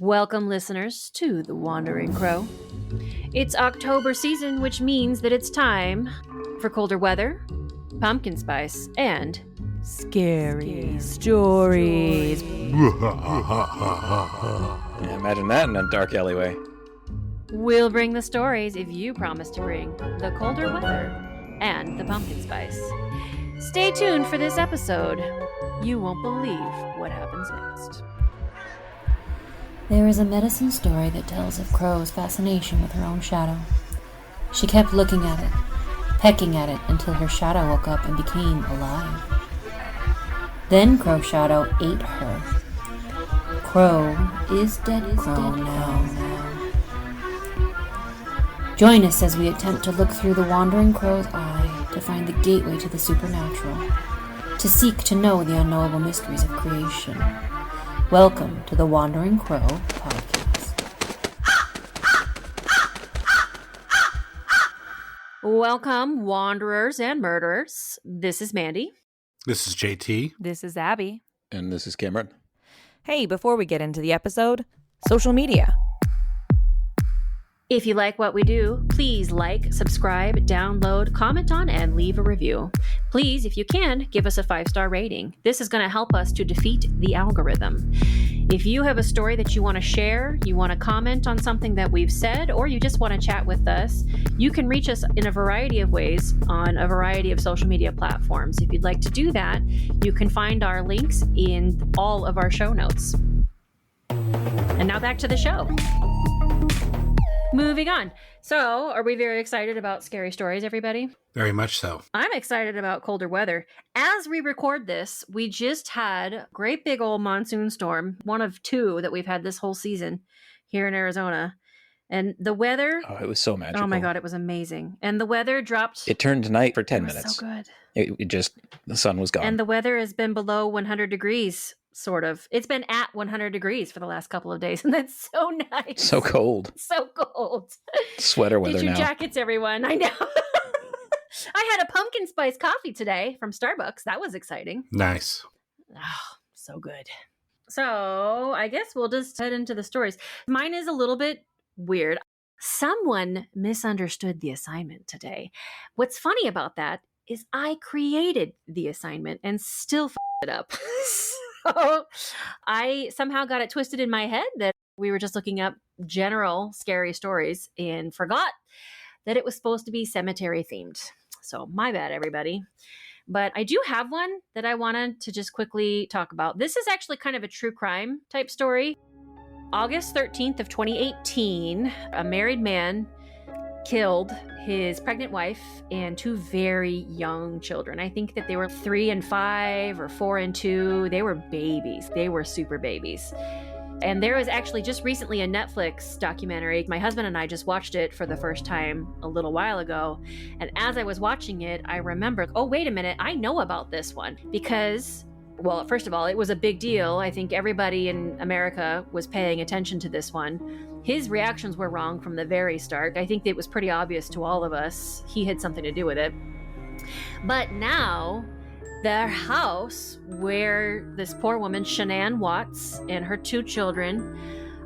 Welcome, listeners, to The Wandering Crow. It's October season, which means that it's time for colder weather, pumpkin spice, and scary stories. Yeah, imagine that in a dark alleyway. We'll bring the stories if you promise to bring the colder weather and the pumpkin spice. Stay tuned for this episode. You won't believe what happens next. There is a medicine story that tells of Crow's fascination with her own shadow. She kept looking at it, pecking at it until her shadow woke up and became alive. Then Crow's shadow ate her. Crow is dead Crow now. Join us as we attempt to look through the wandering crow's eye to find the gateway to the supernatural, to seek to know the unknowable mysteries of creation. Welcome to the Wandering Crow podcast. Welcome, wanderers and murderers. This is Mandy. This is JT. This is Abby. And this is Cameron. Hey, before we get into the episode, social media. If you like what we do, please like, subscribe, download, comment on, and leave a review. Please, if you can, give us a 5-star rating. This is going to help us to defeat the algorithm. If you have a story that you want to share, you want to comment on something that we've said, or you just want to chat with us, you can reach us in a variety of ways on a variety of social media platforms. If you'd like to do that, you can find our links in all of our show notes. And now back to the show. Moving on. So, are we very excited about scary stories, everybody? Very much so. I'm excited about colder weather. As we record this, we just had a great big old monsoon storm, one of two that we've had this whole season here in Arizona. And the weather... Oh, it was so magical. Oh my God, it was amazing. And the weather dropped... It turned to night for 10 it was minutes. So good. It just, the sun was gone. And the weather has been below 100 degrees, sort of. It's been at 100 degrees for the last couple of days, and that's so nice. So cold. So cold. Sweater weather Get your now. jackets, everyone. I know. I had a pumpkin spice coffee today from Starbucks. That was exciting. Nice. Oh, so good. So I guess we'll just head into the stories. Mine is a little bit weird. Someone misunderstood the assignment today. What's funny about that is I created the assignment and still f***ed it up. So I somehow got it twisted in my head that we were just looking up general scary stories and forgot that it was supposed to be cemetery themed. So my bad, everybody. But I do have one that I wanted to just quickly talk about. This is actually kind of a true crime type story. August 13th of 2018, a married man killed his pregnant wife and two very young children. I think that they were 3 and 5 or 4 and 2. They were babies. They were super babies. And there was actually just recently a Netflix documentary. My husband and I just watched it for the first time a little while ago. And as I was watching it, I remembered, oh, wait a minute, I know about this one. Because, well, first of all, it was a big deal. I think everybody in America was paying attention to this one. His reactions were wrong from the very start. I think it was pretty obvious to all of us he had something to do with it. But now, the house where this poor woman, Shanann Watts, and her 2 children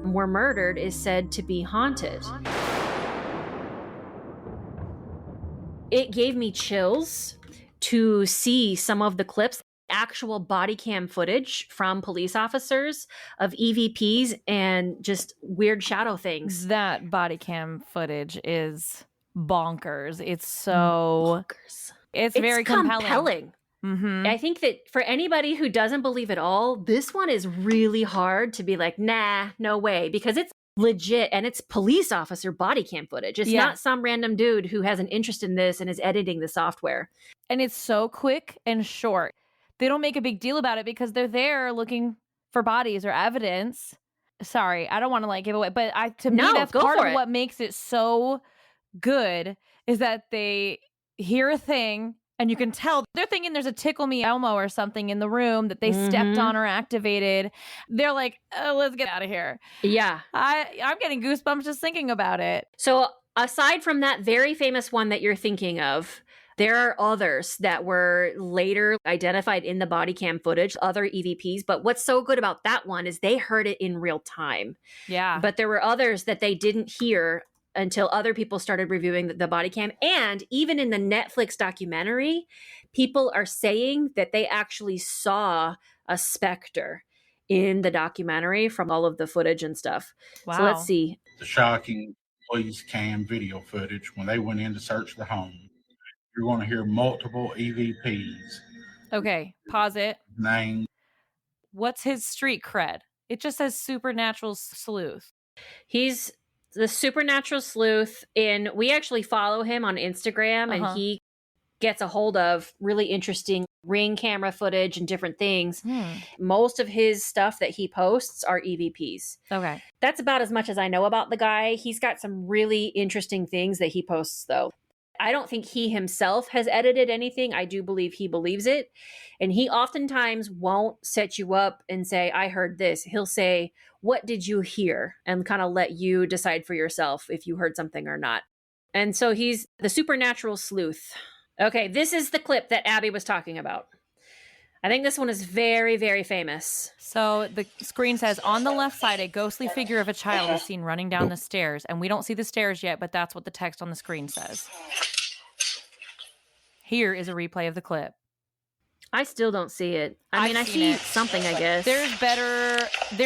were murdered is said to be haunted. It gave me chills to see some of the clips, actual body cam footage from police officers of EVPs and just weird shadow things. That body cam footage is bonkers. It's so... Bonkers. It's very compelling. Mm-hmm. I think that for anybody who doesn't believe at all, this one is really hard to be like, nah, no way, because it's legit and it's police officer body cam footage. It's not some random dude who has an interest in this and is editing the software. And it's so quick and short. They don't make a big deal about it because they're there looking for bodies or evidence. Sorry, I don't want to give away, but to me, that's part of what makes it so good is that they hear a thing and you can tell they're thinking there's a Tickle Me Elmo or something in the room that they stepped on or activated. They're like, oh, let's get out of here. Yeah. I'm getting goosebumps just thinking about it. So aside from that very famous one that you're thinking of, There are others that were later identified in the body cam footage, other EVPs. But what's so good about that one is they heard it in real time. Yeah. But there were others that they didn't hear until other people started reviewing the body cam. And even in the Netflix documentary, people are saying that they actually saw a specter in the documentary from all of the footage and stuff. Wow. So let's see. The shocking police cam video footage when they went in to search the home. You're going to hear multiple EVPs. Okay, pause it. Names. What's his street cred? It just says supernatural sleuth. He's the supernatural sleuth we actually follow him on Instagram, and he gets a hold of really interesting ring camera footage and different things. Most of his stuff that he posts are EVPs. Okay. That's about as much as I know about the guy. He's got some really interesting things that he posts, though. I don't think he himself has edited anything. I do believe he believes it. And he oftentimes won't set you up and say, I heard this. He'll say, what did you hear? And kind of let you decide for yourself if you heard something or not. And so he's the supernatural sleuth. Okay, this is the clip that Abby was talking about. I think this one is very, very famous. So the screen says, on the left side, a ghostly figure of a child is seen running down the stairs. And we don't see the stairs yet, but that's what the text on the screen says. Here is a replay of the clip. I still don't see it. I see something, I guess. There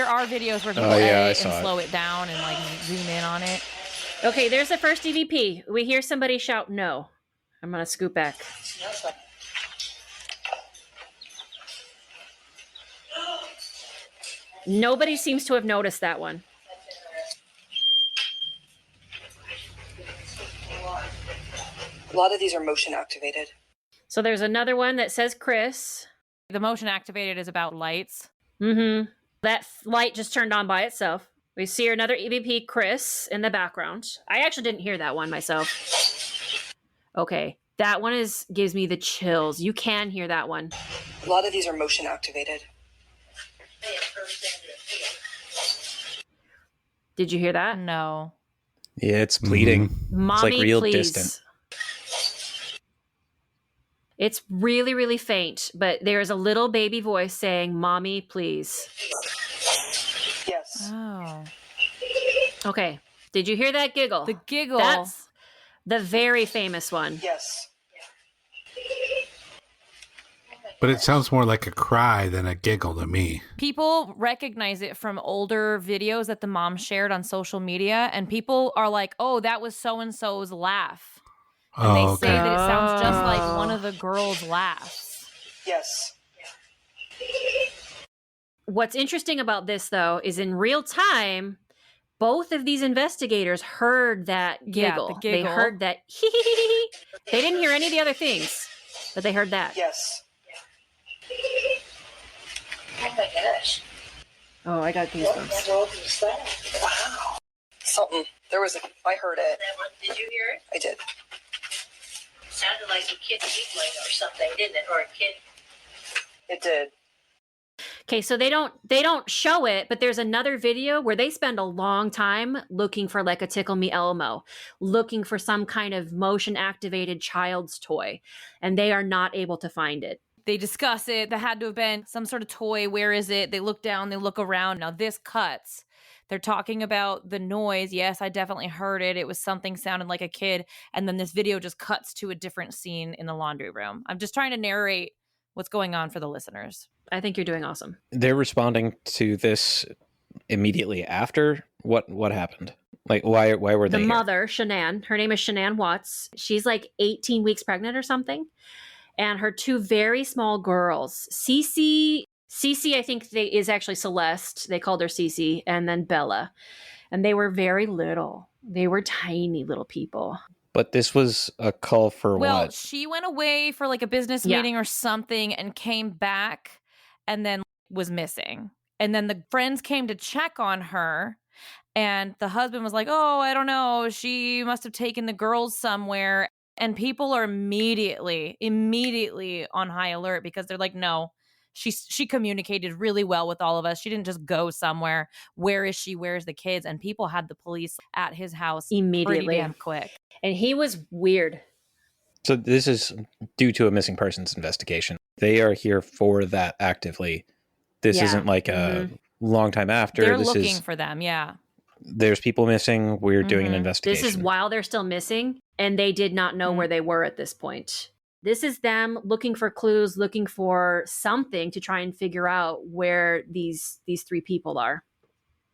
are videos where people edit and slow it down and like zoom in on it. Okay, there's the first EVP. We hear somebody shout no. I'm going to scoot back. Nobody seems to have noticed that one. A lot of these are motion activated. So there's another one that says Chris. The motion activated is about lights. That light just turned on by itself. We see another EVP, Chris, in the background. I actually didn't hear that one myself. Okay, that one gives me the chills. You can hear that one. A lot of these are motion activated. Did you hear that? No. Yeah, it's pleading. Mommy, it's like real please. distant. It's really, really faint, but there's a little baby voice saying, Mommy, please. Yes. Oh. Okay. Did you hear that giggle? The giggle. That's the very famous one. Yes. But it sounds more like a cry than a giggle to me. People recognize it from older videos that the mom shared on social media, and people are like, oh, that was so-and-so's laugh. And they say that it sounds just like one of the girls' laughs. Yes. What's interesting about this, though, is in real time, both of these investigators heard that giggle. Yeah, the giggle. They heard that They didn't hear any of the other things, but they heard that. Yes. Oh my gosh. Oh, I got What in the goosebumps. world was that? Wow. Something. I heard it. Did you hear it? I did. Sounded like a kid giggling or something, didn't it? Or a kid. It did. Okay, so they don't show it, but there's another video where they spend a long time looking for like a Tickle Me Elmo, looking for some kind of motion activated child's toy, and they are not able to find it. They discuss it. There had to have been some sort of toy. Where is it? They look down, they look around. Now this cuts. They're talking about the noise. Yes, I definitely heard it. It was something sounded like a kid. And then this video just cuts to a different scene in the laundry room. I'm just trying to narrate what's going on for the listeners. I think you're doing awesome. They're responding to this immediately after. What happened? Like, why were they The here? mother, Shanann, her name is Shanann Watts. She's like 18 weeks pregnant or something. And her two very small girls, Cece, I think is actually Celeste. They called her Cece, and then Bella. And they were very little. They were tiny little people. But this was a call for Well, what? she went away for like a business meeting or something and came back and then was missing. And then the friends came to check on her. And the husband was like, oh, I don't know. She must have taken the girls somewhere. And people are immediately on high alert because they're like, no, she communicated really well with all of us. She didn't just go somewhere. Where is she? Where's the kids? And people had the police at his house Immediately. pretty damn quick. And he was weird. So this is due to a missing persons investigation. They are here for that actively. This isn't like a long time after. They're looking for them, yeah. There's people missing. We're doing an investigation. This is while they're still missing, and they did not know where they were at this point. This is them looking for clues, looking for something to try and figure out where these three people are.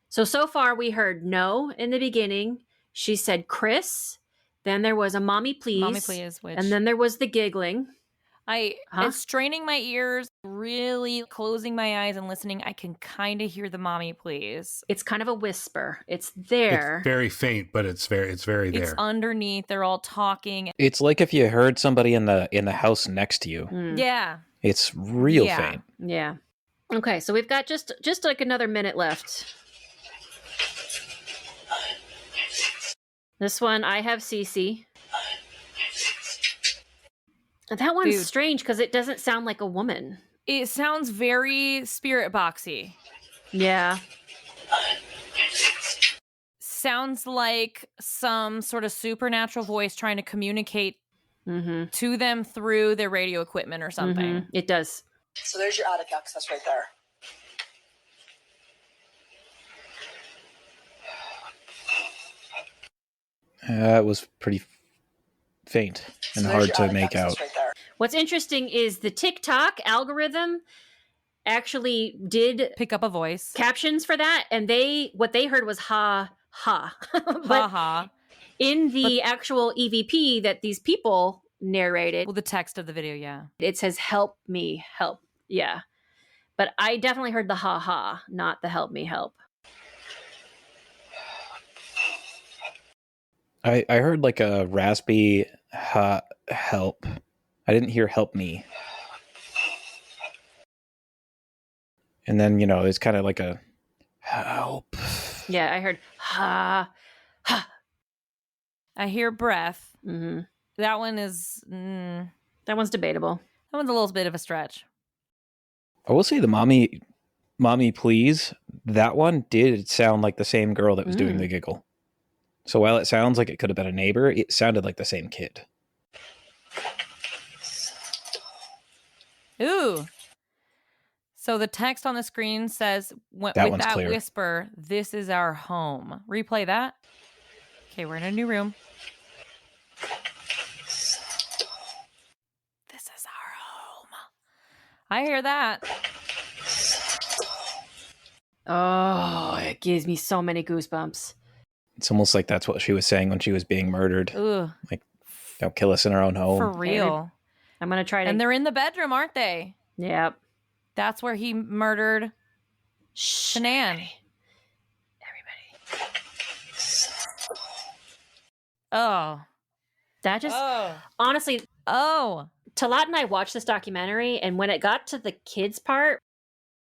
So far we heard no in the beginning. She said Chris. Then there was a mommy please. Mommy please, which... And then there was the giggling. It's straining my ears, really closing my eyes and listening. I can kind of hear the mommy please. It's kind of a whisper. It's there. It's very faint, but it's very there. It's underneath. They're all talking. It's like if you heard somebody in the house next to you. Yeah. It's real faint. Yeah. Okay, so we've got just like another minute left. This one, I have Cece. That one's strange because it doesn't sound like a woman. It sounds very spirit boxy. Yeah. Sounds like some sort of supernatural voice trying to communicate to them through their radio equipment or something. It does. So there's your attic access right there. It was pretty faint and hard to make out. Right, what's interesting is the TikTok algorithm actually did pick up a voice captions for that, and what they heard was ha ha. Ha ha. In the actual EVP that these people narrated, well, the text of the video, yeah, it says help me help. Yeah, but I definitely heard the ha ha, not the help me help. I heard like a raspy help. I didn't hear help me. And then, it's kind of like a help. Yeah, I heard ha ha. I hear breath. Mm-hmm. That one is... that one's debatable. That one's a little bit of a stretch. I will say the mommy please, that one did sound like the same girl that was doing the giggle. So while it sounds like it could have been a neighbor, it sounded like the same kid. Ooh. So the text on the screen says, with that clear whisper, this is our home. Replay that. Okay, we're in a new room. This is our home. I hear that. Oh, it gives me so many goosebumps. It's almost like that's what she was saying when she was being murdered. Ugh. Like, don't kill us in our own home. For real. I'm going to try to... And they're in the bedroom, aren't they? Yep. That's where he murdered Shanann. Everybody. Oh. That just... Honestly... Talat and I watched this documentary, and when it got to the kids part,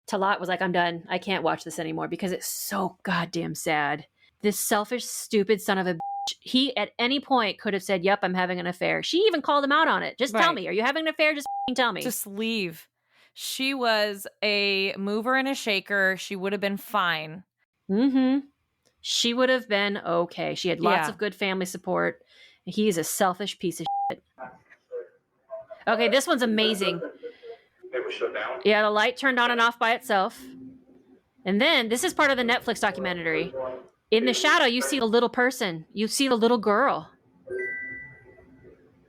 Talat was like, I'm done. I can't watch this anymore because it's so goddamn sad. This selfish, stupid son of a bitch. He, at any point, could have said, yep, I'm having an affair. She even called him out on it. Just tell me. Are you having an affair? Just tell me. Just leave. She was a mover and a shaker. She would have been fine. Mm-hmm. She would have been okay. She had lots of good family support. He is a selfish piece of shit. Okay, this one's amazing. Yeah, the light turned on and off by itself. And then, this is part of the Netflix documentary. In the shadow, you see a little person. You see the little girl.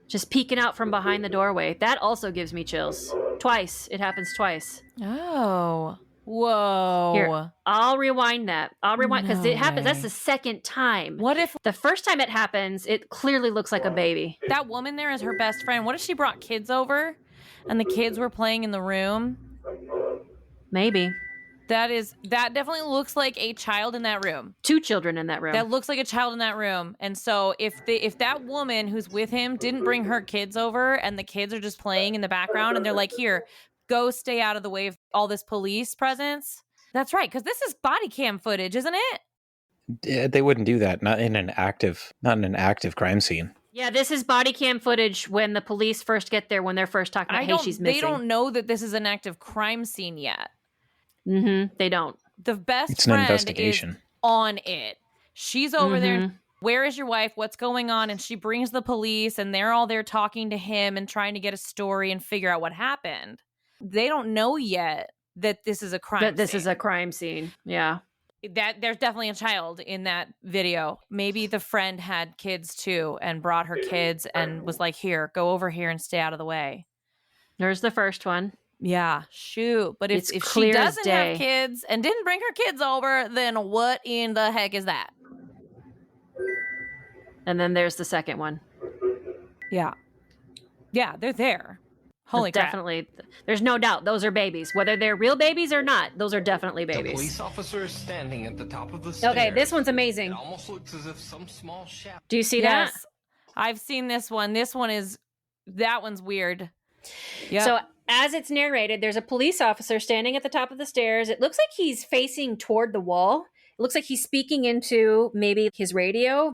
Just peeking out from behind the doorway. That also gives me chills. Twice. It happens twice. Oh. Whoa. Here, I'll rewind that. I'll rewind because it happens. That's the second time. What if the first time it happens, it clearly looks like a baby? That woman there is her best friend. What if she brought kids over and the kids were playing in the room? Maybe. That definitely looks like a child in that room. 2 children in that room. That looks like a child in that room. And so if that woman who's with him didn't bring her kids over and the kids are just playing in the background and they're like, here, go stay out of the way of all this police presence. That's right, because this is body cam footage, isn't it? They wouldn't do that. Not in an active crime scene. Yeah, this is body cam footage when the police first get there, when they're first talking about, hey, she's missing. They don't know that this is an active crime scene yet. Mm-hmm. They don't. The best it's an friend investigation. Is on it. She's over there where is your wife? What's going on? And she brings the police, and they're all there talking to him and trying to get a story and figure out what happened. They don't know yet that this is a crime That this scene. is a crime scene. Yeah. That there's definitely a child in that video. Maybe the friend had kids too and brought her kids and was like, here, go over here and stay out of the way. There's the first one. Yeah, shoot. But if It's she clear as doesn't day. have kids and didn't bring her kids over, then what in the heck is that? And then there's the second one. Yeah. Yeah, they're there. Holy crap. Definitely. There's no doubt those are babies. Whether they're real babies or not, those are definitely The babies. police officer is standing at the top of the stairs. Okay, this one's amazing. It almost looks as if some small shadow. Do you see Yes. that? I've seen this one. That one's weird. Yep. So as it's narrated, there's a police officer standing at the top of the stairs. It looks like he's facing toward the wall. It looks like he's speaking into maybe his radio.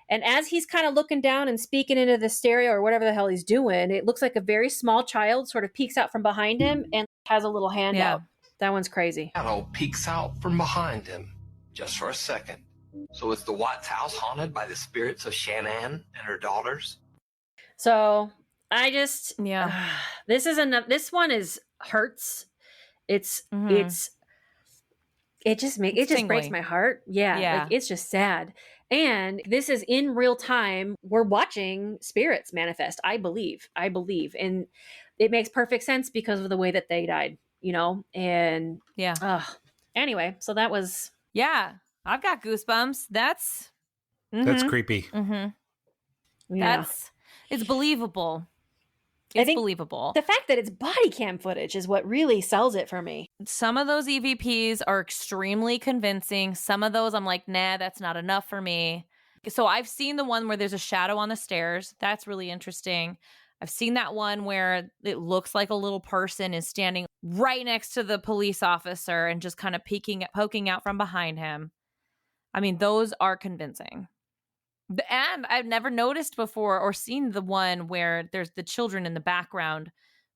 And as he's kind of looking down and speaking into the stereo or whatever the hell he's doing, it looks like a very small child sort of peeks out from behind him and has a little hand out. That one's crazy. Shadow peeks out from behind him, just for a second. So is the Watts house haunted by the spirits of Shanann and her daughters? So I just, Yeah. this one is hurts. It just breaks tingly. my heart. Yeah. Like, it's just sad. And this is in real time. We're watching spirits manifest. I believe. And it makes perfect sense because of the way that they died, and Yeah. Anyway, so that was. Yeah. I've got goosebumps. That's creepy. Mm-hmm. Yeah. It's believable. I It's think believable. The fact that it's body cam footage is what really sells it for me. Some of those EVPs are extremely convincing. Some of those I'm like, nah, that's not enough for me. So I've seen the one where there's a shadow on the stairs. That's really interesting. I've seen that one where it looks like a little person is standing right next to the police officer and just kind of poking out from behind him. I mean, those are convincing. And I've never noticed before or seen the one where there's the children in the background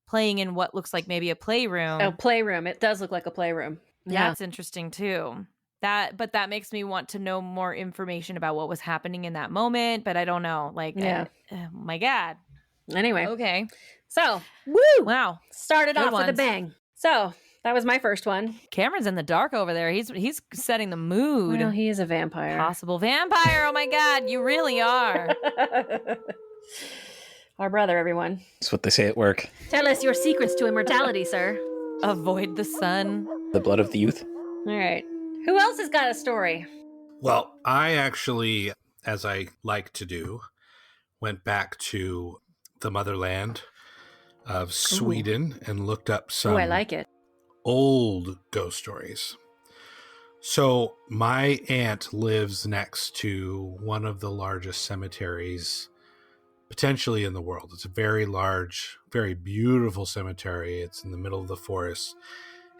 playing in what looks like maybe a playroom. A playroom. It does look like a playroom. Yeah. That's interesting too. But that makes me want to know more information about what was happening in that moment, but I don't know. Like, yeah. Oh my God. Anyway. Okay. So, woo! Wow. Started Good off with a ones. bang. So, that was my first one. Cameron's in the dark over there. He's setting the mood. Well, he is a vampire. Possible vampire. Oh my God. You really are. Our brother, everyone. That's what they say at work. Tell us your secrets to immortality, sir. Avoid the sun. The blood of the youth. All right. Who else has got a story? Well, I actually, as I like to do, went back to the motherland of Sweden and looked up some I like it. old ghost stories. So my aunt lives next to one of the largest cemeteries potentially in the world. It's a very large, very beautiful cemetery. It's in the middle of the forest.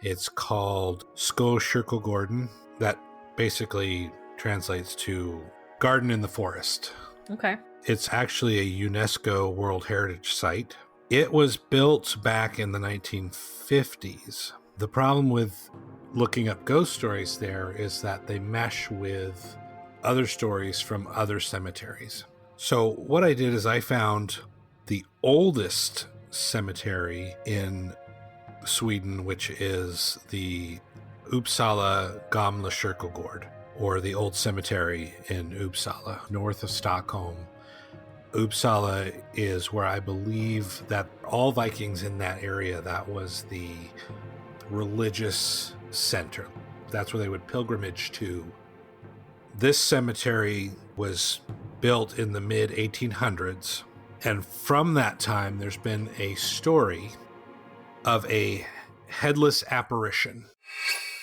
It's called Skogskyrkogården. That basically translates to garden in the forest. Okay. It's actually a UNESCO World Heritage Site. It was built back in the 1950s. The problem with looking up ghost stories there is that they mesh with other stories from other cemeteries. So what I did is I found the oldest cemetery in Sweden, which is the Uppsala Gamla Kyrkogård, or the Old Cemetery in Uppsala, north of Stockholm. Uppsala is where I believe that all Vikings in that area, that was the religious center. That's where they would pilgrimage to. This cemetery was built in the mid 1800s, and from that time there's been a story of a headless apparition.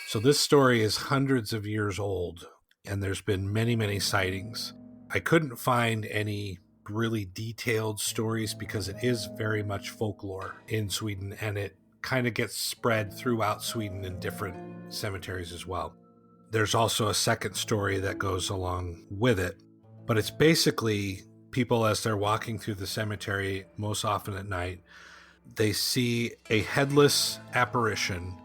So this story is hundreds of years old, and there's been many, many sightings. I couldn't find any really detailed stories because it is very much folklore in Sweden, and it kind of gets spread throughout Sweden in different cemeteries as well. There's also a second story that goes along with it, but it's basically people as they're walking through the cemetery, most often at night, they see a headless apparition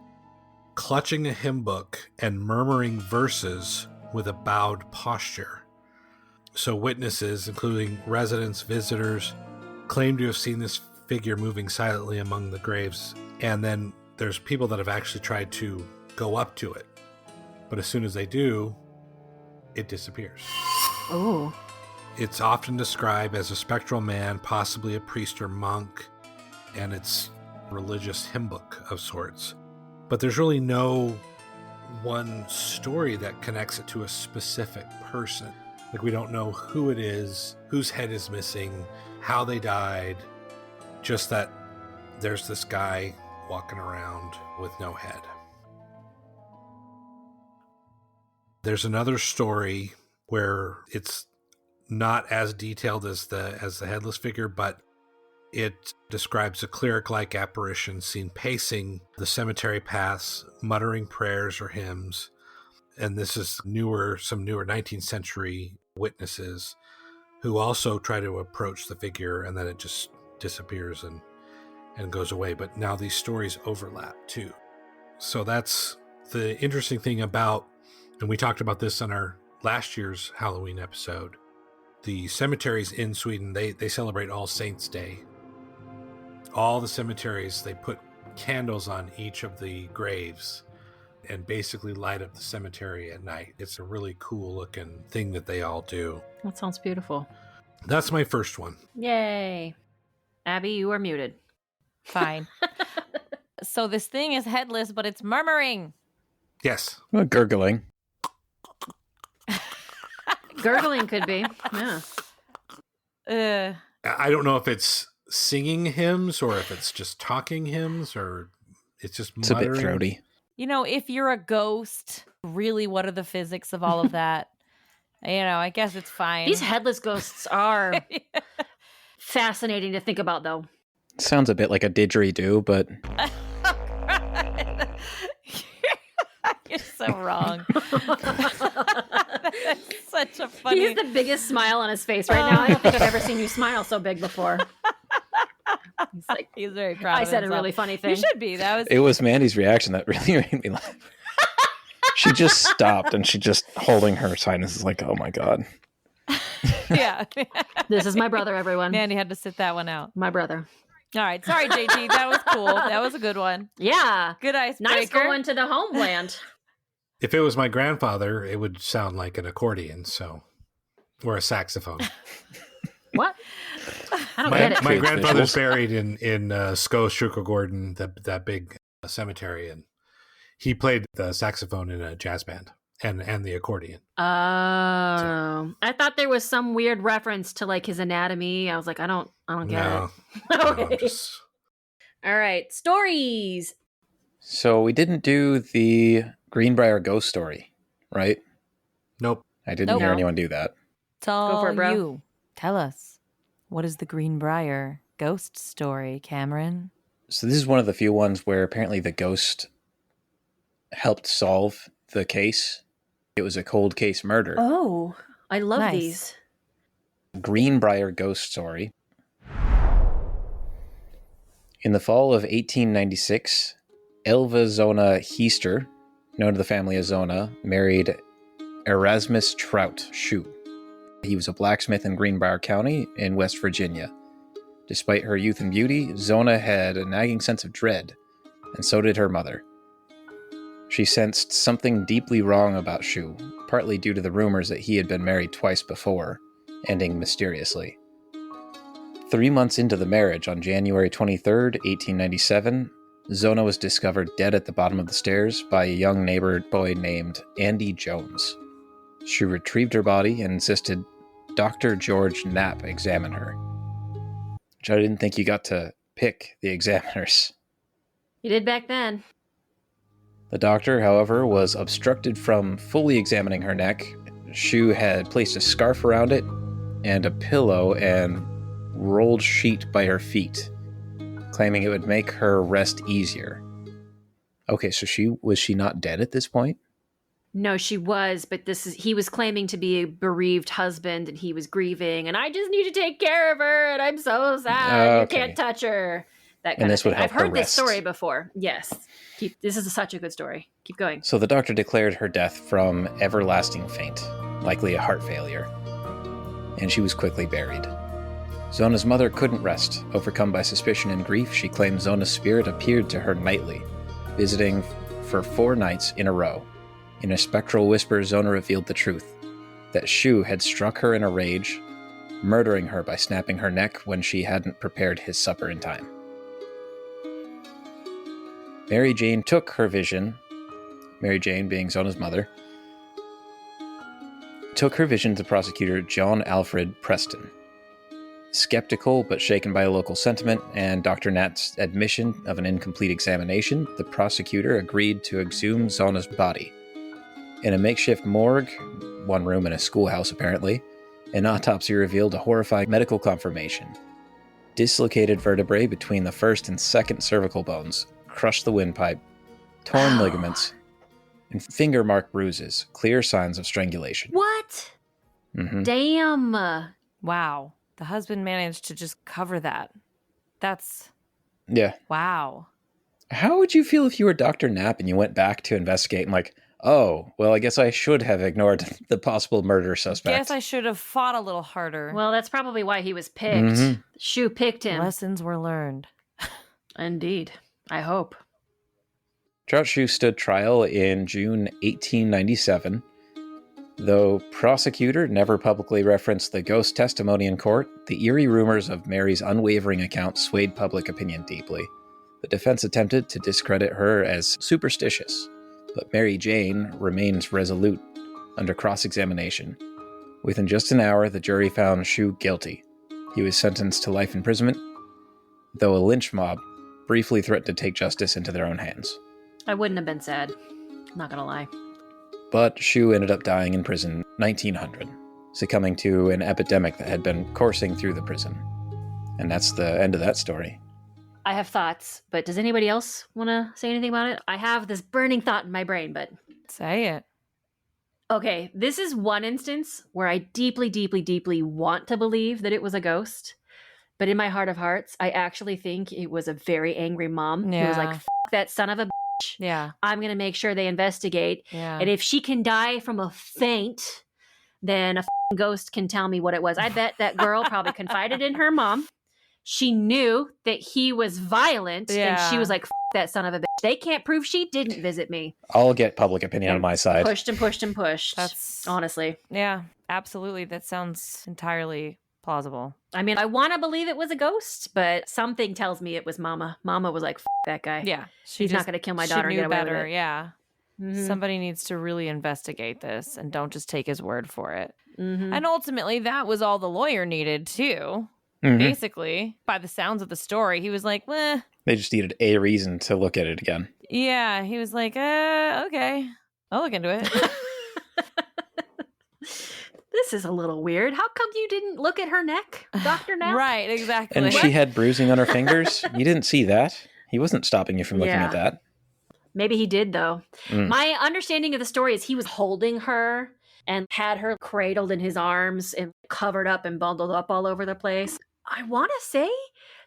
clutching a hymn book and murmuring verses with a bowed posture. So witnesses, including residents, visitors, claim to have seen this figure moving silently among the graves. And then there's people that have actually tried to go up to it. But as soon as they do, it disappears. Oh. It's often described as a spectral man, possibly a priest or monk, and it's a religious hymn book of sorts. But there's really no one story that connects it to a specific person. Like, we don't know who it is, whose head is missing, how they died, just that there's this guy walking around with no head. There's another story where it's not as detailed as the headless figure, but it describes a cleric-like apparition seen pacing the cemetery paths, muttering prayers or hymns. And this is some newer 19th century witnesses who also try to approach the figure, and then it just disappears and goes away. But now these stories overlap too. So that's the interesting thing about, and we talked about this on our last year's Halloween episode, the cemeteries in Sweden, they celebrate All Saints' Day. All the cemeteries, they put candles on each of the graves and basically light up the cemetery at night. It's a really cool looking thing that they all do. That sounds beautiful. That's my first one. Yay. Abby, you are muted. Fine. So this thing is headless, but it's murmuring. Yes. Well, gurgling. Gurgling could be. Yeah. I don't know if it's singing hymns or if it's just talking hymns or it's just muttering. It's a bit throaty. You know, if you're a ghost, really, what are the physics of all of that? I guess it's fine. These headless ghosts are fascinating to think about, though. Sounds a bit like a didgeridoo, but... You're so wrong. That's such a funny... He has the biggest smile on his face right now. I don't think I've ever seen you smile so big before. He's very proud of I said himself. a really funny thing. You should be. It was Mandy's reaction that really made me laugh. She just stopped and she just holding her sinus is like, oh my God. Yeah. This is my brother, everyone. Mandy had to sit that one out. My brother. All right. Sorry, JT. That was cool. That was a good one. Yeah. Good icebreaker. Nice going to the homeland. If it was my grandfather, it would sound like an accordion, or a saxophone. What? I don't get it. My grandfather's buried in Skå-Kyrkogården, that big cemetery, and he played the saxophone in a jazz band and the accordion. Oh, I thought there was some weird reference to like his anatomy. I was like, I don't get it. Okay. All right, stories. So we didn't do the Greenbrier Ghost story, right? Nope. I didn't hear anyone do that. It's all Go for it, bro. you. Tell us. What is the Greenbrier Ghost story, Cameron? So this is one of the few ones where apparently the ghost helped solve the case. It was a cold case murder. Oh, I love Nice. these. Greenbrier Ghost story. In the fall of 1896, Elva Zona Heister, known to the family as Zona, married Erasmus Trout Shue. He was a blacksmith in Greenbrier County in West Virginia. Despite her youth and beauty, Zona had a nagging sense of dread, and so did her mother. She sensed something deeply wrong about Shue, partly due to the rumors that he had been married twice before, ending mysteriously. 3 months into the marriage, on January 23rd, 1897, Zona was discovered dead at the bottom of the stairs by a young neighbor boy named Andy Jones. She retrieved her body and insisted Dr. George Knapp examine her. Which I didn't think you got to pick the examiners. You did back then. The doctor, however, was obstructed from fully examining her neck. Shue had placed a scarf around it and a pillow and rolled sheet by her feet, claiming it would make her rest easier. Okay, so was she not dead at this point? No, she was, but he was claiming to be a bereaved husband and he was grieving and I just need to take care of her and I'm so sad. You can't touch her. That kind of thing. I've heard this story before. Yes. This is such a good story. Keep going. So the doctor declared her death from everlasting faint, likely a heart failure. and she was quickly buried. Zona's mother couldn't rest. Overcome by suspicion and grief, she claimed Zona's spirit appeared to her nightly, visiting for 4 nights in a row. In a spectral whisper, Zona revealed the truth, that Shu had struck her in a rage, murdering her by snapping her neck when she hadn't prepared his supper in time. Mary Jane took her vision, Mary Jane being Zona's mother, took her vision to prosecutor John Alfred Preston. Skeptical but shaken by a local sentiment and Dr. Nat's admission of an incomplete examination, the prosecutor agreed to exhume Zona's body. In a makeshift morgue, one room in a schoolhouse apparently, an autopsy revealed a horrifying medical confirmation. Dislocated vertebrae between the first and second cervical bones, crushed the windpipe, torn ligaments, and finger mark bruises, clear signs of strangulation. What? Mm-hmm. Damn. Wow. The husband managed to just cover that. That's... Yeah. Wow. How would you feel if you were Dr. Knapp and you went back to investigate and like, oh, well, I guess I should have ignored the possible murder suspect. Guess I should have fought a little harder. Well, that's probably why he was picked. Mm-hmm. Shu picked him. Lessons were learned. Indeed. I hope. Trout Shu stood trial in June 1897. Though prosecutor never publicly referenced the ghost testimony in court, the eerie rumors of Mary's unwavering account swayed public opinion deeply. The defense attempted to discredit her as superstitious, but Mary Jane remains resolute under cross-examination. Within just an hour, the jury found Shu guilty. He was sentenced to life imprisonment, though a lynch mob briefly threatened to take justice into their own hands. I wouldn't have been sad. Not gonna lie. But Shu ended up dying in prison 1900, succumbing to an epidemic that had been coursing through the prison. And that's the end of that story. I have thoughts, but does anybody else want to say anything about it? I have this burning thought in my brain, but... Say it. Okay, this is one instance where I deeply, deeply, deeply want to believe that it was a ghost. But in my heart of hearts, I actually think it was a very angry mom who was like, F that son of a bitch. Yeah. I'm going to make sure they investigate. Yeah. And if she can die from a faint, then a ghost can tell me what it was. I bet that girl probably confided in her mom. She knew that he was violent, and she was like, F that son of a bitch. They can't prove she didn't visit me. I'll get public opinion on my side. Pushed and pushed and pushed. That's... honestly. Yeah, absolutely. That sounds entirely plausible. I mean, I want to believe it was a ghost, but something tells me it was Mama. Mama was like, F that guy. Yeah. He's not going to kill my daughter and get away with it. Yeah. Mm-hmm. Somebody needs to really investigate this and don't just take his word for it. Mm-hmm. And ultimately, that was all the lawyer needed, too. Mm-hmm. Basically, by the sounds of the story, he was like, "Meh." They just needed a reason to look at it again. Yeah, he was like, okay, I'll look into it. This is a little weird. How come you didn't look at her neck, Dr. Knapp? Right, exactly. And she had bruising on her fingers. You didn't see that. He wasn't stopping you from looking at that. Maybe he did, though. Mm. My understanding of the story is he was holding her and had her cradled in his arms and covered up and bundled up all over the place. I want to say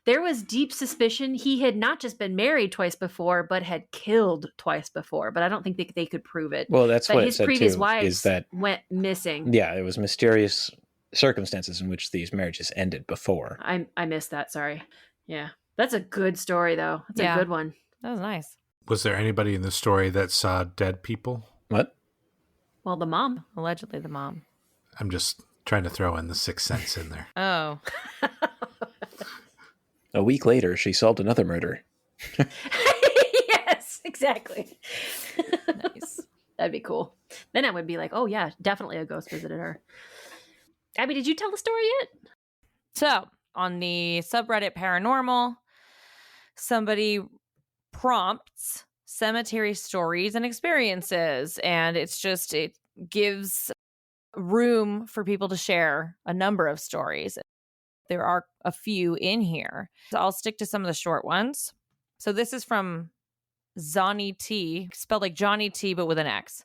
there was deep suspicion he had not just been married twice before, but had killed twice before. But I don't think they could prove it. Well, that's but what his it said previous too, wives is that went missing. Yeah, it was mysterious circumstances in which these marriages ended before. I missed that. Sorry. Yeah, that's a good story, though. That's a good one. That was nice. Was there anybody in the story that saw dead people? What? Well, the mom. Allegedly the mom. I'm just trying to throw in the Sixth Sense in there. Oh. A week later, she solved another murder. Yes, exactly. Nice. That'd be cool. Then I would be like, oh yeah, definitely a ghost visited her. Abby, did you tell the story yet? So, on the subreddit Paranormal, somebody prompts cemetery stories and experiences, and it gives room for people to share a number of stories. There are a few in here. So I'll stick to some of the short ones. So this is from Zani T, spelled like Johnny T, but with an X.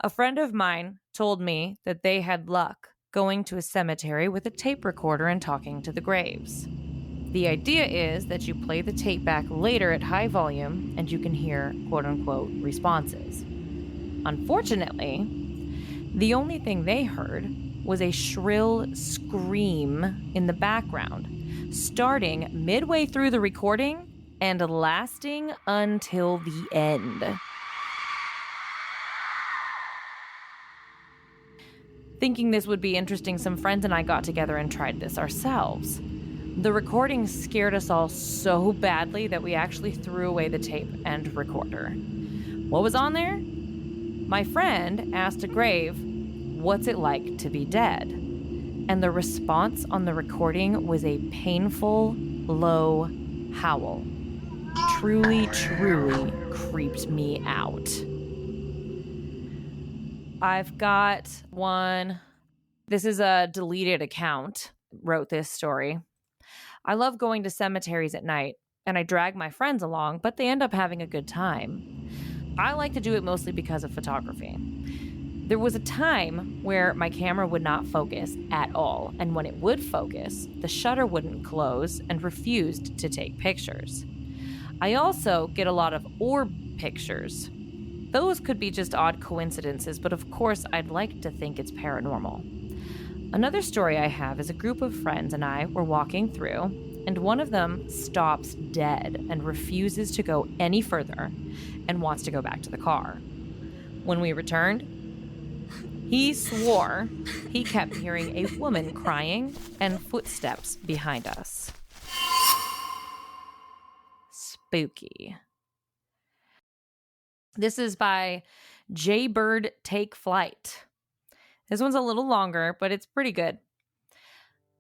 A friend of mine told me that they had luck going to a cemetery with a tape recorder and talking to the graves. The idea is that you play the tape back later at high volume and you can hear quote-unquote responses. Unfortunately, The only thing they heard was a shrill scream in the background, starting midway through the recording and lasting until the end. Thinking this would be interesting, some friends and I got together and tried this ourselves. The recording scared us all so badly that we actually threw away the tape and recorder. What was on there? My friend asked a grave, "What's it like to be dead?" And the response on the recording was a painful, low howl. Truly, truly creeped me out. I've got one. This is a deleted account. Wrote this story. I love going to cemeteries at night, and I drag my friends along, but they end up having a good time. I like to do it mostly because of photography. There was a time where my camera would not focus at all, and when it would focus, the shutter wouldn't close and refused to take pictures. I also get a lot of orb pictures. Those could be just odd coincidences, but of course I'd like to think it's paranormal. Another story I have is a group of friends and I were walking through, and one of them stops dead and refuses to go any further and wants to go back to the car. When we returned, he swore he kept hearing a woman crying and footsteps behind us. Spooky. This is by Jaybird Take Flight. This one's a little longer, but it's pretty good.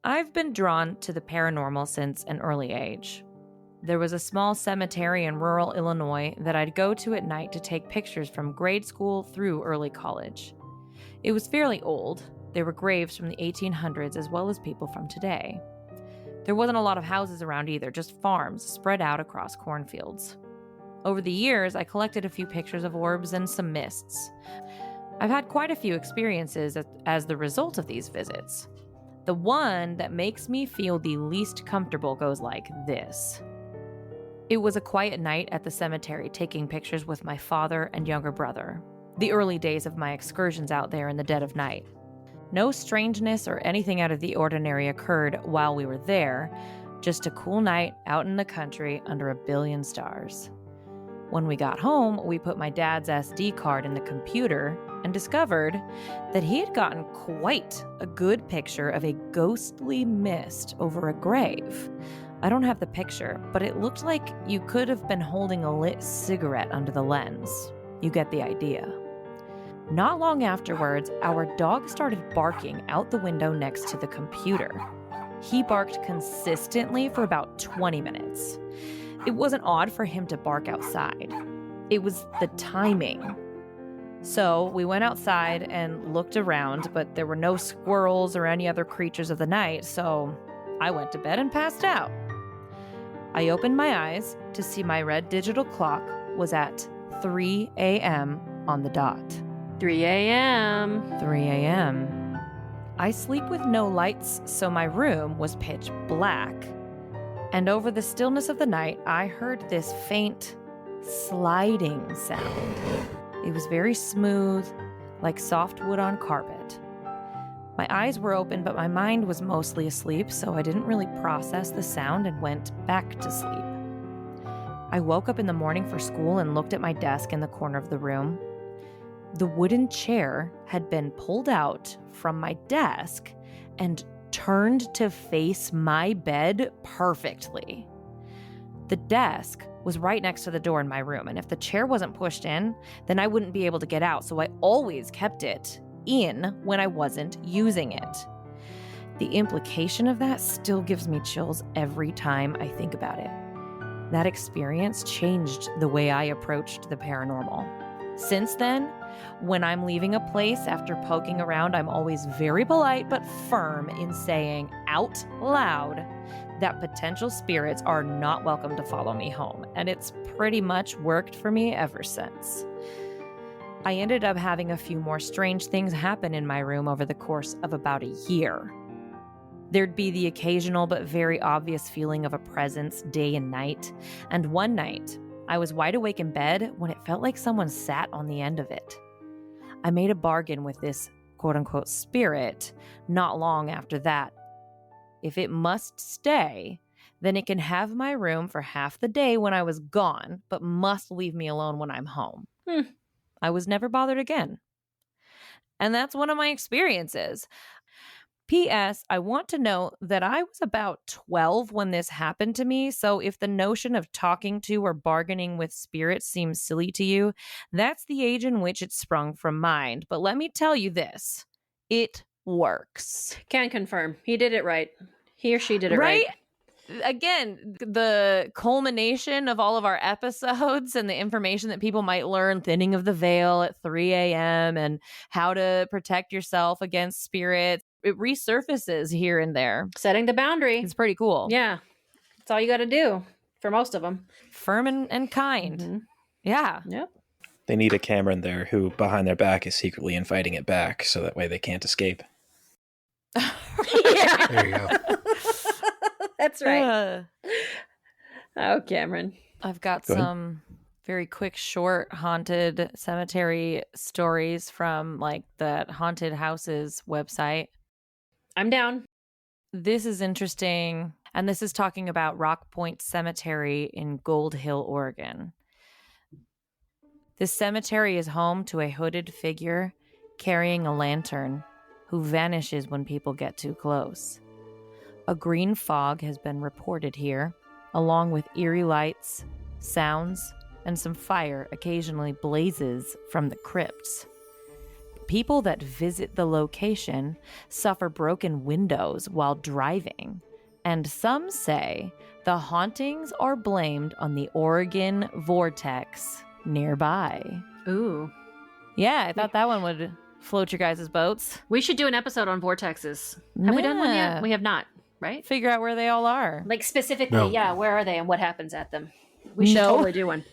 I've been drawn to the paranormal since an early age. There was a small cemetery in rural Illinois that I'd go to at night to take pictures from grade school through early college. It was fairly old. There were graves from the 1800s as well as people from today. There wasn't a lot of houses around either, just farms spread out across cornfields. Over the years, I collected a few pictures of orbs and some mists. I've had quite a few experiences as the result of these visits. The one that makes me feel the least comfortable goes like this. It was a quiet night at the cemetery taking pictures with my father and younger brother. The early days of my excursions out there in the dead of night. No strangeness or anything out of the ordinary occurred while we were there, just a cool night out in the country under a billion stars. When we got home, we put my dad's SD card in the computer and discovered that he had gotten quite a good picture of a ghostly mist over a grave. I don't have the picture, but it looked like you could have been holding a lit cigarette under the lens. You get the idea. Not long afterwards, our dog started barking out the window next to the computer. He barked consistently for about 20 minutes. It wasn't odd for him to bark outside. It was the timing. So we went outside and looked around, but there were no squirrels or any other creatures of the night, so I went to bed and passed out. I opened my eyes to see my red digital clock was at 3 a.m. on the dot. 3 a.m. 3 a.m. I sleep with no lights, so my room was pitch black. And over the stillness of the night, I heard this faint sliding sound. It was very smooth, like soft wood on carpet. My eyes were open, but my mind was mostly asleep, so I didn't really process the sound and went back to sleep. I woke up in the morning for school and looked at my desk in the corner of the room. The wooden chair had been pulled out from my desk and turned to face my bed perfectly. The desk was right next to the door in my room, and if the chair wasn't pushed in, then I wouldn't be able to get out, so I always kept it in when I wasn't using it. The implication of that still gives me chills every time I think about it. That experience changed the way I approached the paranormal. Since then, when I'm leaving a place after poking around, I'm always very polite but firm in saying out loud that potential spirits are not welcome to follow me home, and it's pretty much worked for me ever since. I ended up having a few more strange things happen in my room over the course of about a year. There'd be the occasional but very obvious feeling of a presence day and night, and one night, I was wide awake in bed when it felt like someone sat on the end of it. I made a bargain with this quote-unquote spirit not long after that. If it must stay, then it can have my room for half the day when I was gone, but must leave me alone when I'm home. I was never bothered again. And that's one of my experiences. P.S. I want to note that I was about 12 when this happened to me, so if the notion of talking to or bargaining with spirits seems silly to you, that's the age in which it sprung from mine. But let me tell you this, it works. Can confirm. He did it right. He or she did it right. Again, the culmination of all of our episodes and the information that people might learn, thinning of the veil at 3 a.m. and how to protect yourself against spirits, it resurfaces here and there. Setting the boundary. It's pretty cool. Yeah. That's all you got to do for most of them. Firm and kind. Mm-hmm. Yeah. Yep. They need a Cameron there who, behind their back, is secretly inviting it back, so that way they can't escape. Yeah. There you go. That's right. Oh, Cameron. I've got some very quick, short haunted cemetery stories from like that Haunted Houses website. I'm down. This is interesting. And this is talking about Rock Point Cemetery in Gold Hill, Oregon. This cemetery is home to a hooded figure carrying a lantern who vanishes when people get too close. A green fog has been reported here, along with eerie lights, sounds, and some fire occasionally blazes from the crypts. People that visit the location suffer broken windows while driving, and some say the hauntings are blamed on the Oregon vortex nearby. Ooh. Yeah, I thought that one would float your guys' boats. We should do an episode on vortexes. Have we done one yet? We have not. Right? Figure out where they all are. Like specifically, No. Yeah, where are they and what happens at them? We should totally do one.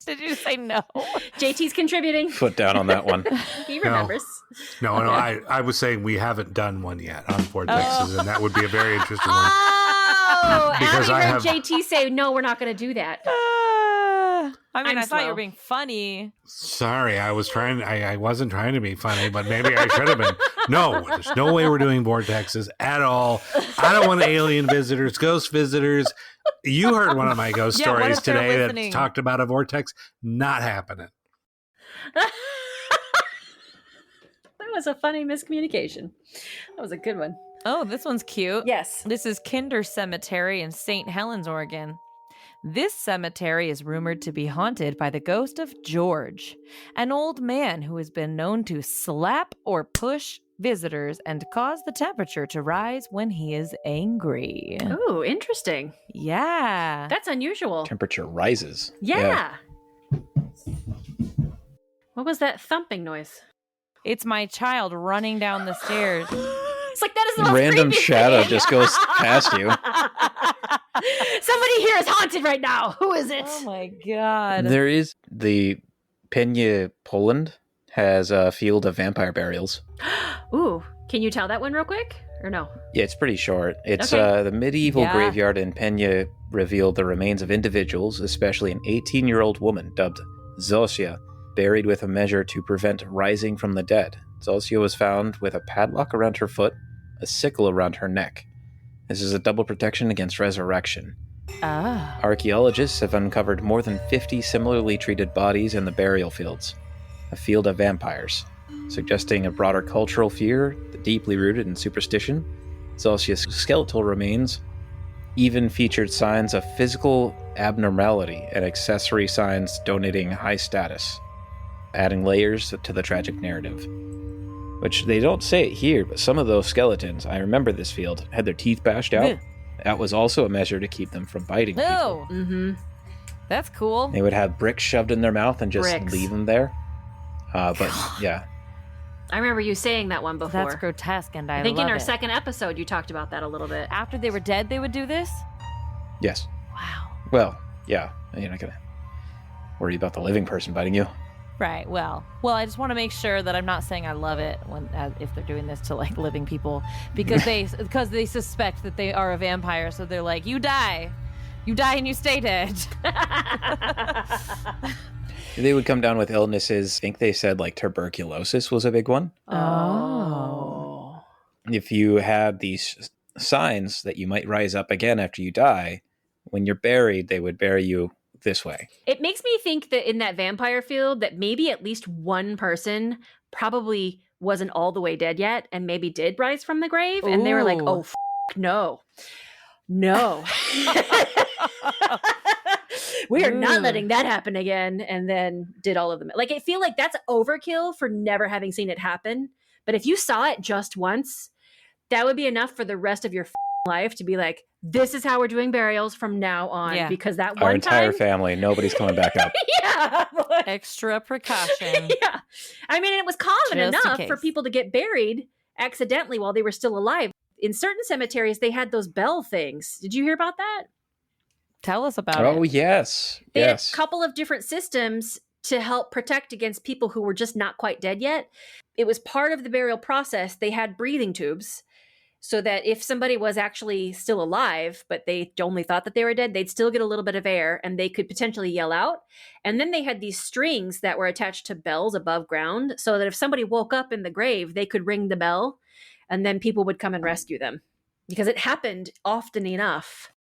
Did you say no? JT's contributing. Foot down on that one. He remembers. No, I was saying we haven't done one yet on vortexes, and that would be a very interesting one. Oh, Because Abby I heard have- JT say, no, we're not going to do that. I mean, I'm I thought you slow. were being funny. Sorry, I wasn't trying to be funny, but maybe I should have been. No, there's no way we're doing vortexes at all. I don't want alien visitors, ghost visitors. You heard one of my ghost Yeah, what stories if they're today listening? that talked about a vortex. Not happening. That was a funny miscommunication. That was a good one. Oh, this one's cute. Yes. This is Kinder Cemetery in St. Helens, Oregon. This cemetery is rumored to be haunted by the ghost of George, an old man who has been known to slap or push visitors and cause the temperature to rise when he is angry. Ooh, interesting. Yeah. That's unusual. Temperature rises. Yeah. What was that thumping noise? It's my child running down the stairs. It's like, that is the most Random creepy shadow thing. just goes past you. Somebody here is haunted right now. Who is it? Oh my God. There is the Pena, Poland has a field of vampire burials. Ooh, can you tell that one real quick? Or no? Yeah, it's pretty short. It's Okay. the medieval Yeah. graveyard in Pena revealed the remains of individuals, especially an 18-year-old woman dubbed Zosia, buried with a measure to prevent rising from the dead. Zosia was found with a padlock around her foot, a sickle around her neck. This is a double protection against resurrection. Ah. Archaeologists have uncovered more than 50 similarly treated bodies in the burial fields, a field of vampires, suggesting a broader cultural fear deeply rooted in superstition. Zosia's skeletal remains even featured signs of physical abnormality and accessory signs donating high status, adding layers to the tragic narrative. Which they don't say it here, but some of those skeletons, I remember this field, had their teeth bashed out. Ugh. That was also a measure to keep them from biting people. No. Mm-hmm. That's cool. They would have bricks shoved in their mouth and just Bricks. leave them there. But yeah, I remember you saying that one before. That's grotesque, and I think love in our it. second episode you talked about that a little bit. After they were dead, they would do this? yes. Wow. Well, yeah, you're not gonna worry about the living person biting you. Right. Well, I just want to make sure that I'm not saying I love it when if they're doing this to like living people because they suspect that they are a vampire, so they're like, you die and you stay dead. They would come down with illnesses. I think they said like tuberculosis was a big one. Oh. If you had these signs that you might rise up again after you die, when you're buried, they would bury you this way. It makes me think that in that vampire field that maybe at least one person probably wasn't all the way dead yet and maybe did rise from the grave. And they were like, oh, no. We are not letting that happen again. And then did all of them. Like, I feel like that's overkill for never having seen it happen. But if you saw it just once, that would be enough for the rest of your life to be like, this is how we're doing burials from now on. Yeah. Because that Our one entire time, family, nobody's coming back up. yeah. Extra precaution. Yeah. I mean, it was common Just in enough for case. people to get buried accidentally while they were still alive. In certain cemeteries, they had those bell things. Did you hear about that? Tell us about Oh, it. yes. They Yes. had a couple of different systems to help protect against people who were just not quite dead yet. It was part of the burial process. They had breathing tubes so that if somebody was actually still alive, but they only thought that they were dead, they'd still get a little bit of air and they could potentially yell out. And then they had these strings that were attached to bells above ground so that if somebody woke up in the grave, they could ring the bell and then people would come and rescue them. Because it happened often enough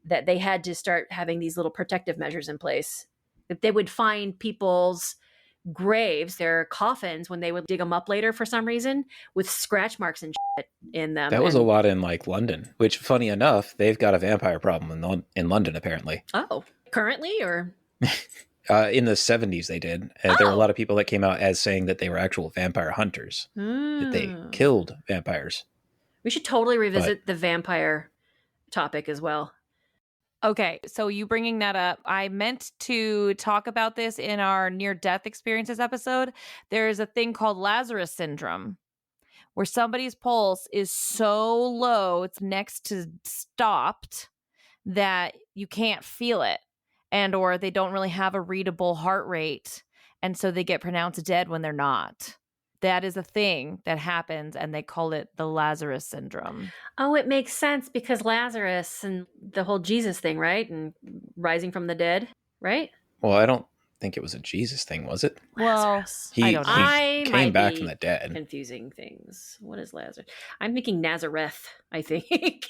that they had to start having these little protective measures in place. That they would find people's graves, their coffins, when they would dig them up later for some reason, with scratch marks and shit in them. That was a lot in like London, which funny enough, they've got a vampire problem in London apparently. Oh, currently or? In the 70s they did. There were a lot of people that came out as saying that they were actual vampire hunters, that they killed vampires. We should totally revisit the vampire topic as well. Okay, so you bringing that up, I meant to talk about this in our near-death experiences episode. There's a thing called Lazarus syndrome, where somebody's pulse is so low, it's next to stopped, that you can't feel it, and or they don't really have a readable heart rate, and so they get pronounced dead when they're not. That is a thing that happens, and they call it the Lazarus syndrome. Oh, it makes sense because Lazarus and the whole Jesus thing, right? And rising from the dead, right? Well, I don't think it was a Jesus thing, was it? Lazarus. He, I don't know. I he might came back be from the dead. confusing things. What is Lazarus? I'm thinking Nazareth, I think.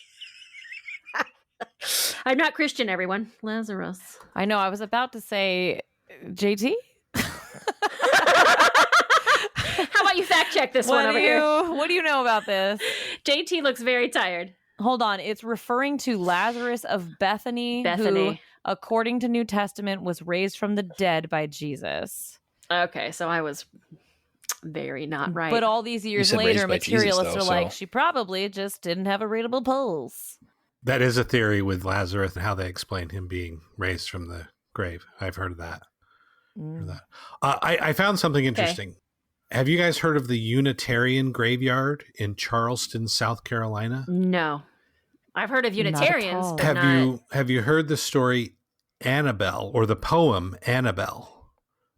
I'm not Christian, everyone. Lazarus. I know, I was about to say JT? How about you fact check this one over here? What do you know about this? JT looks very tired. Hold on. It's referring to Lazarus of Bethany, who, according to New Testament, was raised from the dead by Jesus. Okay, so I was very not right. But all these years later, materialists are like, she probably just didn't have a readable pulse. That is a theory with Lazarus and how they explain him being raised from the grave. I've heard of that. I found something interesting. Okay. Have you guys heard of the Unitarian graveyard in Charleston, South Carolina? No. I've heard of Unitarians, but have you heard the story Annabelle, or the poem Annabelle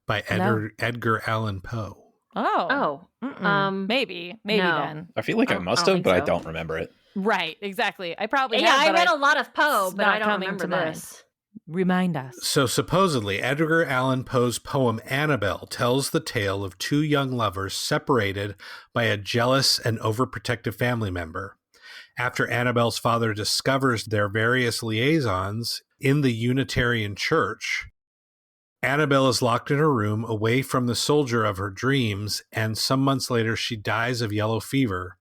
by Edgar Allan Poe? Maybe then. I feel like I must have, but I don't remember it. Right, exactly. I probably I read a lot of Poe, but I don't remember this. Remind us. So supposedly, Edgar Allan Poe's poem Annabelle tells the tale of two young lovers separated by a jealous and overprotective family member. After Annabelle's father discovers their various liaisons in the Unitarian Church, Annabelle is locked in her room away from the soldier of her dreams, and some months later she dies of yellow fever.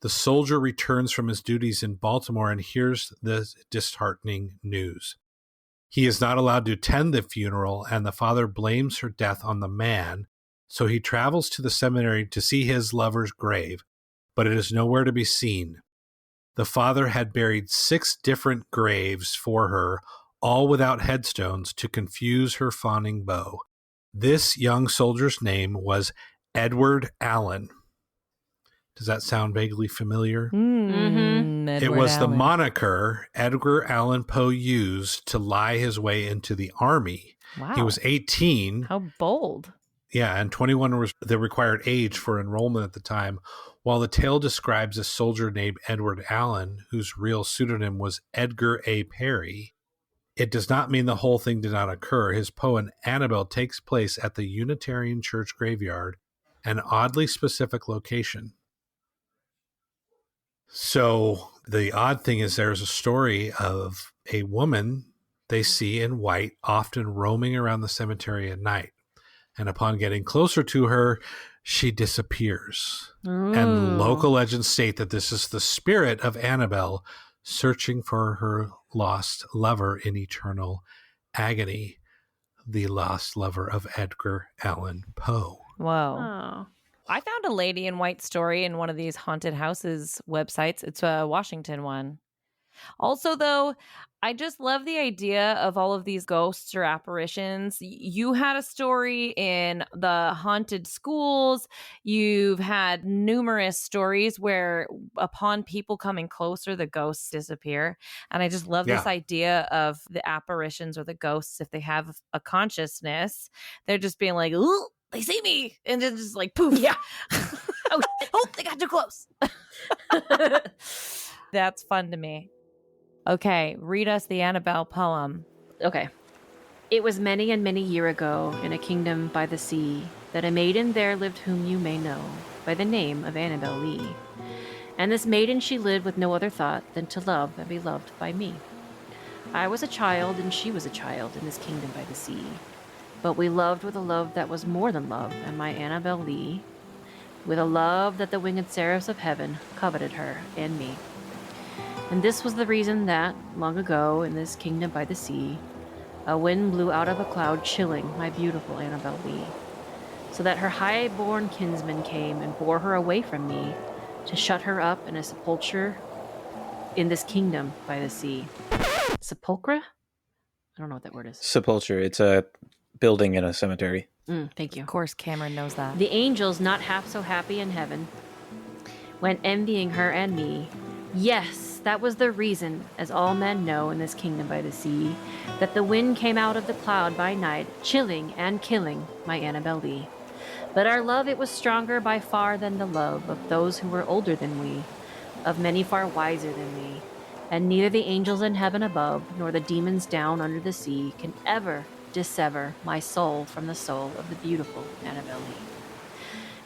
The soldier returns from his duties in Baltimore and hears the disheartening news. He is not allowed to attend the funeral, and the father blames her death on the man, so he travels to the cemetery to see his lover's grave, but it is nowhere to be seen. The father had buried 6 different graves for her, all without headstones, to confuse her fawning beau. This young soldier's name was Edward Allen. Does that sound vaguely familiar? It was the moniker Edgar Allan Poe used to lie his way into the army. Wow. He was 18. How bold. Yeah, and 21 was the required age for enrollment at the time, while the tale describes a soldier named Edward Allen, whose real pseudonym was Edgar A. Perry. it does not mean the whole thing did not occur. His poem Annabelle takes place at the Unitarian Church graveyard, an oddly specific location. So the odd thing is there's a story of a woman they see in white, often roaming around the cemetery at night. And upon getting closer to her, she disappears. Ooh. And local legends state that this is the spirit of Annabelle searching for her lost lover in eternal agony, the lost lover of Edgar Allan Poe. Whoa. Oh. I found a lady in white story in one of these haunted houses websites. It's a Washington one. Also, though, I just love the idea of all of these ghosts or apparitions. You had a story in the haunted schools. You've had numerous stories where upon people coming closer, the ghosts disappear. And I just love this idea of the apparitions or the ghosts, if they have a consciousness, they're just being like, ooh, they see me. And then just like, poof. Yeah. Oh, they got too close. That's fun to me. Okay, read us the Annabelle poem. Okay. It was many and many year ago, in a kingdom by the sea, that a maiden there lived whom you may know, by the name of Annabelle Lee. And this maiden she lived with no other thought than to love and be loved by me. I was a child, and she was a child in this kingdom by the sea. But we loved with a love that was more than love, and my Annabelle Lee, with a love that the winged seraphs of heaven coveted her and me. And this was the reason that, long ago, in this kingdom by the sea, a wind blew out of a cloud, chilling my beautiful Annabelle Lee, so that her high-born kinsman came and bore her away from me to shut her up in a sepulchre in this kingdom by the sea. Sepulchre? I don't know what that word is. Sepulchre. It's a building in a cemetery. Thank you. Of course, Cameron knows that. The angels, not half so happy in heaven, went envying her and me. Yes, that was the reason, as all men know in this kingdom by the sea, that the wind came out of the cloud by night, chilling and killing my Annabelle Lee. But our love, it was stronger by far than the love of those who were older than we, of many far wiser than we. And neither the angels in heaven above, nor the demons down under the sea, can ever dissever my soul from the soul of the beautiful Annabelle Lee.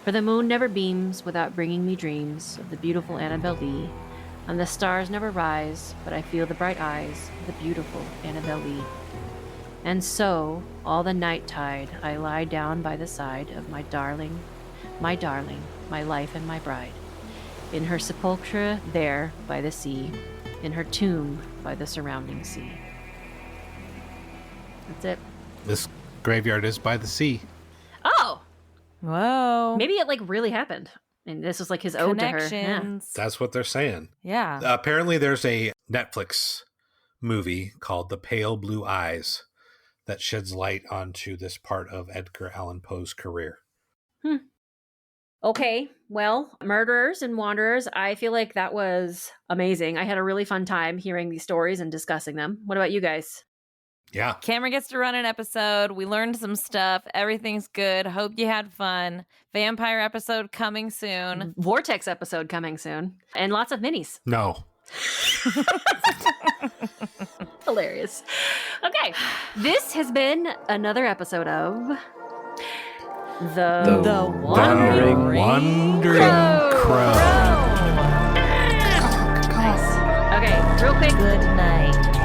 For the moon never beams without bringing me dreams of the beautiful Annabelle Lee, and the stars never rise, but I feel the bright eyes of the beautiful Annabelle Lee. And so, all the night tide, I lie down by the side of my darling, my life and my bride, in her sepulchre there by the sea, in her tomb by the surrounding sea. That's it. This graveyard is by the sea. Oh! Whoa. Maybe it like really happened. And this was like his ode to her. Yeah. Connections. That's what they're saying. Yeah. Apparently there's a Netflix movie called The Pale Blue Eyes that sheds light onto this part of Edgar Allan Poe's career. Okay, well, Murderers and Wanderers, I feel like that was amazing. I had a really fun time hearing these stories and discussing them. What about you guys? Yeah. Cameron gets to run an episode. We learned some stuff. Everything's good. Hope you had fun. Vampire episode coming soon. Vortex episode coming soon. And lots of minis. No. Hilarious. Okay, this has been another episode of The Wandering Crow. Nice. Okay, real quick. Good night.